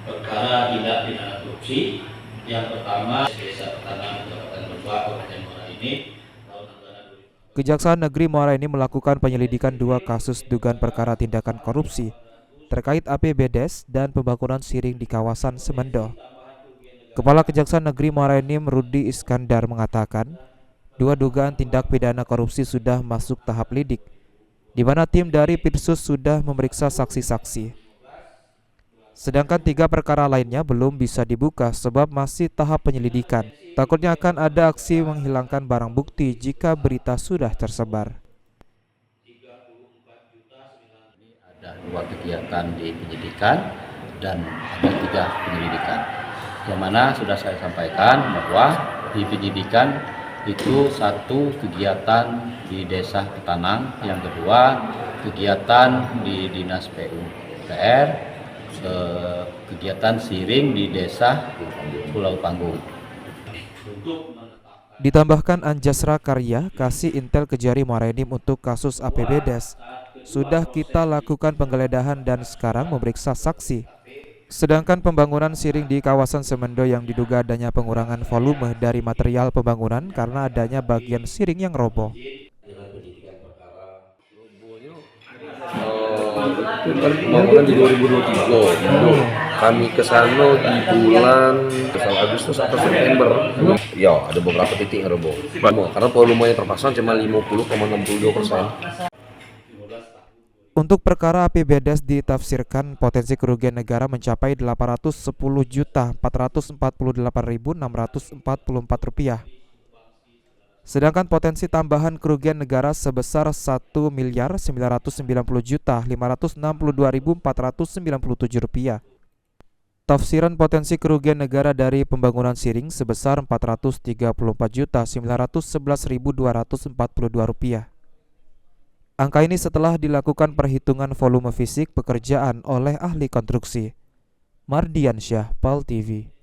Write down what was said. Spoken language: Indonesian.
perkara tindak pidana korupsi. Yang pertama, Desa Pertanahan Kecamatan Lebak, Kabupaten Muara ini, tahun anggaran 2000. Kejaksaan Negeri Muara Enim melakukan penyelidikan 2 kasus dugaan perkara tindakan korupsi terkait APBDes dan pembangunan siring di kawasan Semendo. Kepala Kejaksaan Negeri Muara Enim Rudi Iskandar mengatakan, 2 dugaan tindak pidana korupsi sudah masuk tahap lidik, di mana tim dari Pirsus sudah memeriksa saksi-saksi. Sedangkan 3 perkara lainnya belum bisa dibuka sebab masih tahap penyelidikan. Takutnya akan ada aksi menghilangkan barang bukti jika berita sudah tersebar. Ada 2 kegiatan di penyidikan dan ada 3 penyelidikan. Yang mana sudah saya sampaikan bahwa di penyidikan itu 1 kegiatan di Desa Petanang, yang kedua kegiatan di Dinas PUPR, kegiatan siring di Desa Pulau Panggung. Ditambahkan Anjasra Karya, Kasih Intel Kejari Muara Enim untuk kasus APBDes. Sudah kita lakukan penggeledahan dan sekarang memeriksa saksi. Sedangkan pembangunan siring di kawasan Semendo yang diduga adanya pengurangan volume dari material pembangunan karena adanya bagian siring yang roboh. Pembangunan di 2023. Kami ke sana di bulan Agustus atau September. Ya, ada beberapa titik yang roboh. Karena volumenya terpasang cuma 50,62%. Untuk perkara APBDes ditafsirkan potensi kerugian negara mencapai Rp810.448.644. Sedangkan potensi tambahan kerugian negara sebesar Rp1.990.562.497. Tafsiran potensi kerugian negara dari pembangunan siring sebesar Rp434.911.242. Angka ini setelah dilakukan perhitungan volume fisik pekerjaan oleh ahli konstruksi. Mardiansyah, PAL TV.